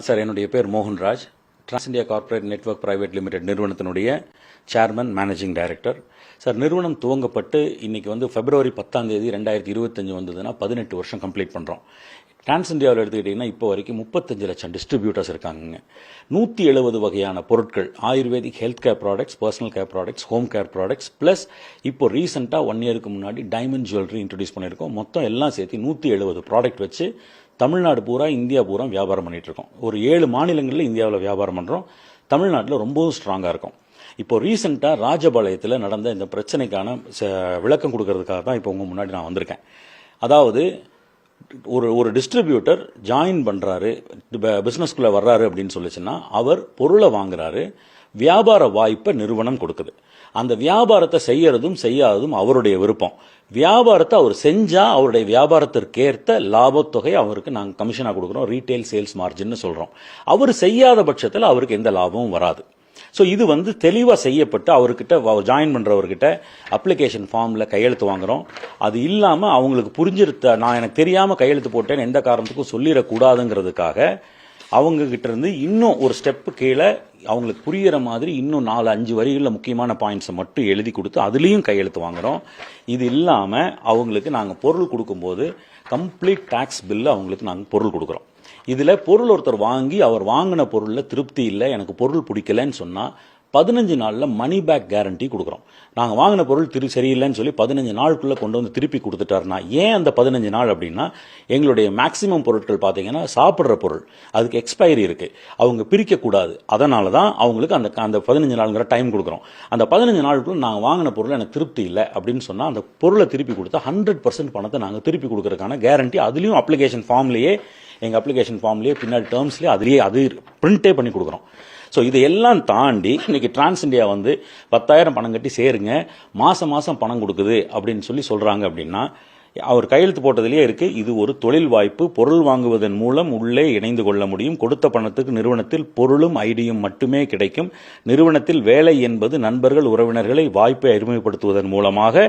Sir, என்னுடைய பேர் Mohanraj. Trans India corporate network private limited நிறுவனத்தினுடைய சேர்மன், மேனேஜிங் டைரக்டர். சார், நிறுவனம் துவங்கப்பட்டு இன்னைக்கு வந்து February 10 2025 வந்ததுன்னா 18 வருஷம் கம்ப்ளீட் பண்ணுறோம். டிரான்ஸ் இந்தியாவில் எடுத்துக்கிட்டிங்கன்னா இப்போ வரைக்கும் 35 லட்சம் டிஸ்ட்ரிபியூட்டர்ஸ் இருக்காங்க. 170 வகையான பொருட்கள், ayurvedic health care products, personal care products, home care products, plus இப்போ ரீசெண்டாக 1 இயருக்கு முன்னாடி டைமண்ட் ஜுவல்லரி இன்ட்ரடியூஸ் பண்ணியிருக்கோம். மொத்தம் எல்லாம் சேர்த்து 170 ப்ராடக்ட் வச்சு தமிழ்நாடு பூரா, இந்தியா பூரா வியாபாரம் பண்ணிட்டு இருக்கோம். ஒரு 7 மாநிலங்களில் இந்தியாவில் வியாபாரம் பண்ணுறோம். தமிழ்நாட்டில் ரொம்பவும் ஸ்ட்ராங்காக இருக்கும். இப்போ ரீசெண்டாக ராஜபாளையத்தில் நடந்த இந்த பிரச்சனைக்கான விளக்கம் கொடுக்கறதுக்காக தான் இப்போ உங்கள் முன்னாடி நான் வந்திருக்கேன். அதாவது ஒரு டிஸ்ட்ரிபியூட்டர் ஜாயின் பண்ணுறாரு, பிஸ்னஸ்குள்ளே வர்றாரு அப்படின்னு சொல்லிச்சுன்னா அவர் பொருளை வாங்குறாரு, வியாபார வாய்ப்பை நிறுவனம் கொடுக்குது. அந்த வியாபாரத்தை செய்யறதும் செய்யாததும் அவருடைய விருப்பம். வியாபாரத்தை அவர் செஞ்சா அவருடைய வியாபாரத்திற்கேற்ற லாபத்தொகை அவருக்கு நாங்கள் கமிஷனாக கொடுக்குறோம், ரீட்டைல் சேல்ஸ் மார்ஜின்னு சொல்கிறோம். அவர் செய்யாத பட்சத்தில் அவருக்கு எந்த லாபமும் வராது. ஸோ இது வந்து தெளிவாக செய்யப்பட்டு அவர்கிட்ட ஜாயின் பண்ணுறவர்கிட்ட அப்ளிகேஷன் ஃபார்மில் கையெழுத்து வாங்குகிறோம். அது இல்லாமல் அவங்களுக்கு புரிஞ்சிருத்த, நான் எனக்கு தெரியாமல் கையெழுத்து போட்டேன்னு எந்த காரணத்துக்கும் சொல்லிடக்கூடாதுங்கிறதுக்காக அவங்ககிட்ட இருந்து இன்னும் ஒரு ஸ்டெப்பு கீழே அவங்களுக்கு புரிகிற மாதிரி இன்னும் 4-5 வரிகளில் முக்கியமான பாயிண்ட்ஸை மட்டும் எழுதி கொடுத்து அதுலேயும் கையெழுத்து வாங்குகிறோம். இது இல்லாமல் அவங்களுக்கு நாங்கள் பொருள் கொடுக்கும்போது கம்ப்ளீட் டேக்ஸ் பில்லு அவங்களுக்கு நாங்கள் பொருள் கொடுக்குறோம். இதில் பொருள் ஒருத்தர் வாங்கி அவர் வாங்கின பொருளில் திருப்தி இல்லை, எனக்கு பொருள் பிடிக்கலன்னு சொன்னால் 15 நாளில் மணி பேக் கேரண்டி கொடுக்குறோம். நாங்கள் வாங்கின பொருள் சரியில்லைன்னு சொல்லி 15 நாளுக்குள்ளே கொண்டு வந்து திருப்பி கொடுத்துட்டாருன்னா, ஏன் அந்த 15 நாள் அப்படின்னா, எங்களுடைய மேக்சிமம் பொருட்கள் பார்த்தீங்கன்னா சாப்பிட்ற பொருள், அதுக்கு எக்ஸ்பைரி இருக்குது, அவங்க பிரிக்கக்கூடாது. அதனால தான் அவங்களுக்கு அந்த 15 நாளுங்கிற டைம் கொடுக்குறோம். அந்த 15 நாளுக்குள்ள நாங்கள் வாங்கின பொருள் எனக்கு திருப்தி இல்லை அப்படின்னு சொன்னால் அந்த பொருளை திருப்பி கொடுத்தா 100% பணத்தை நாங்கள் திருப்பி கொடுக்கறதுக்கான கேரண்டி அதுலேயும் அப்ளிகேஷன் ஃபார்ம்லேயே, எங்கள் அப்ளிகேஷன் ஃபார்ம்லேயே பின்னாடி டேர்ம்ஸ்லேயே அதுலேயே அது பிரிண்டே பண்ணி கொடுக்குறோம். ஸோ இதையெல்லாம் தாண்டி இன்னைக்கு டிரான்ஸ் இந்தியா வந்து 10,000 பணம் கட்டி சேருங்க, மாதம் மாதம் பணம் கொடுக்குது அப்படின்னு சொல்கிறாங்க அப்படின்னா, அவர் கையெழுத்து போட்டதிலேயே இருக்குது, இது ஒரு தொழில் வாய்ப்பு, பொருள் வாங்குவதன் மூலம் உள்ளே இணைந்து கொள்ள முடியும், கொடுத்த பணத்துக்கு நிறுவனத்தில் பொருளும் ஐடியும் மட்டுமே கிடைக்கும், நிறுவனத்தில் வேலை என்பது நண்பர்கள் உறவினர்களை வாய்ப்பை அறிமுகப்படுத்துவதன் மூலமாக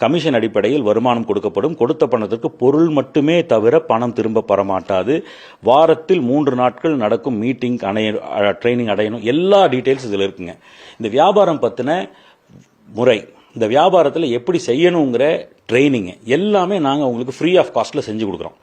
கமிஷன் அடிப்படையில் வருமானம் கொடுக்கப்படும், கொடுத்த பணத்திற்கு பொருள் மட்டுமே தவிர பணம் திரும்ப பெறமாட்டாது, வாரத்தில் 3 நாட்கள் நடக்கும் மீட்டிங் ட்ரைனிங் அடையணும், எல்லா டீட்டெயில்ஸ் இதில் இருக்குங்க. இந்த வியாபாரம் பற்றின முறை, இந்த வியாபாரத்தில் எப்படி செய்யணுங்கிற ட்ரைனிங் எல்லாமே நாங்கள் உங்களுக்கு ஃப்ரீ ஆஃப் காஸ்ட்டில் செஞ்சு கொடுக்குறோம்.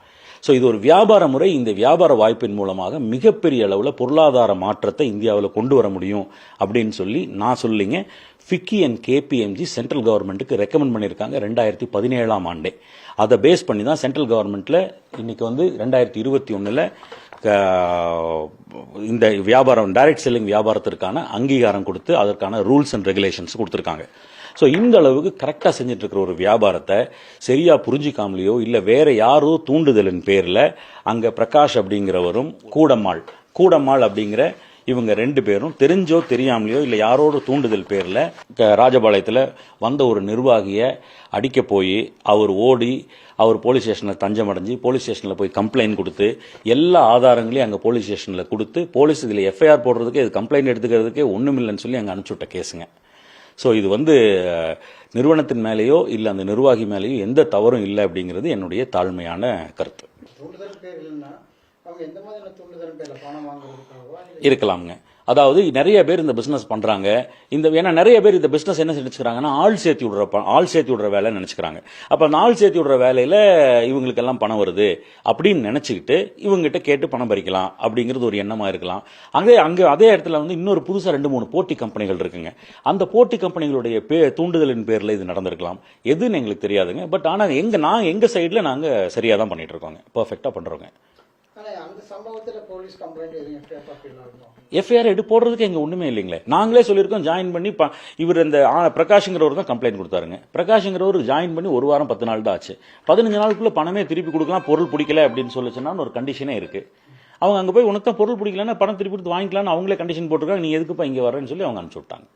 ஸோ இது ஒரு வியாபார முறை. இந்த வியாபார வாய்ப்பின் மூலமாக மிகப்பெரிய அளவில் பொருளாதார மாற்றத்தை இந்தியாவில் கொண்டு வர முடியும் அப்படின்னு சொல்லி நான் சொல்லிங்க. ஃபிக்கி அண்ட் KPMG சென்ட்ரல் கவர்மெண்ட்டுக்கு ரெக்கமெண்ட் பண்ணியிருக்காங்க 2017ஆம் ஆண்டே. அதை பேஸ் பண்ணி தான் சென்ட்ரல் கவர்மெண்ட்டில் இன்னைக்கு வந்து 2021 இந்த வியாபாரம், டைரக்ட் செல்லிங் வியாபாரத்திற்கான அங்கீகாரம் கொடுத்து அதற்கான ரூல்ஸ் அண்ட் ரெகுலேஷன்ஸ் கொடுத்துருக்காங்க. ஸோ இந்த அளவுக்கு கரெக்டாக செஞ்சுட்டு இருக்கிற ஒரு வியாபாரத்தை சரியா புரிஞ்சிக்காமலையோ இல்லை வேற யாரோ தூண்டுதலின் பேரில் அங்கே பிரகாஷ் அப்படிங்கிறவரும் கூடம்மாள் அப்படிங்கிற இவங்க 2 பேரும் தெரிஞ்சோ தெரியாமலையோ இல்லை யாரோட தூண்டுதல் பேரில் ராஜபாளையத்தில் வந்த ஒரு நிர்வாகியை அடிக்க போய் அவர் ஓடி அவர் போலீஸ் ஸ்டேஷனில் தஞ்சம் அடைஞ்சு போலீஸ் ஸ்டேஷனில் போய் கம்ப்ளைண்ட் கொடுத்து எல்லா ஆதாரங்களையும் அங்கே போலீஸ் ஸ்டேஷனில் கொடுத்து போலீஸ் இதில் FIR போடுறதுக்கு, இது கம்ப்ளைண்ட் எடுத்துக்கிறதுக்கே ஒன்றுமில்லைன்னு சொல்லி அங்கே அனுப்பிச்சுட்ட கேஸுங்க. ஸோ இது வந்து நிறுவனத்தின் மேலேயோ இல்லை அந்த நிர்வாகி மேலேயோ எந்த தவறும் இல்லை அப்படிங்கிறது என்னுடைய தாழ்மையான கருத்து. இருக்கலாமுங்க. அதாவது நிறைய பேர் இந்த பிசினஸ் பண்றாங்க. ஏன்னா நிறைய பேர் இந்த பிசினஸ் என்ன நினைச்சுக்கிறாங்கன்னா ஆள் சேர்த்து விடுற வேலை நினைச்சுக்கிறாங்க. அப்ப அந்த ஆள் சேர்த்து விடுற வேலையில இவங்களுக்கு எல்லாம் பணம் வருது அப்படின்னு நினைச்சுக்கிட்டு இவங்ககிட்ட கேட்டு பணம் பறிக்கலாம் அப்படிங்கிறது ஒரு எண்ணமா இருக்கலாம். அதே இடத்துல வந்து இன்னொரு புதுசா 2-3 போட்டி கம்பெனிகள் இருக்குங்க. அந்த போட்டி கம்பெனிகளுடைய தூண்டுதலின் பேர்ல இது நடந்திருக்கலாம். எதுன்னு எங்களுக்கு தெரியாதுங்க. பட் ஆனா எங்க சைடுல நாங்க சரியா தான் பண்ணிட்டு இருக்கோங்க, பெர்ஃபெக்ட்டா பண்றோங்க. FIR போடுறதுக்கு எங்க ஒண்ணுமே இல்லைங்களே. நாங்களே சொல்லியிருக்கோம், ஜாயின் பண்ணி இவர் இந்த பிரகாஷ்ங்கிறவர் தான் கம்ப்ளைண்ட் கொடுத்தாருங்க. பிரகாஷ்ங்கிறவர் ஜாயின் பண்ணி 1 வாரம் 10 நாள் தான் ஆச்சு. 15 நாளுக்குள்ள பணமே திருப்பி கொடுக்கலாம், பொருள் பிடிக்கல அப்படின்னு சொல்லிச்சுன்னா ஒரு கண்டிஷனே இருக்கு. அவங்க அங்க போய் உனக்கு தான் பொருள் பிடிக்கலன்னா பணம் திருப்பி கொடுத்து வாங்கிக்கலாம்னு அவங்களே கண்டிஷன் போட்டிருக்காங்க. நீ எதுக்குப்பா இங்க வரேன்னு சொல்லி அவங்க அனுப்பிச்சு விட்டாங்க.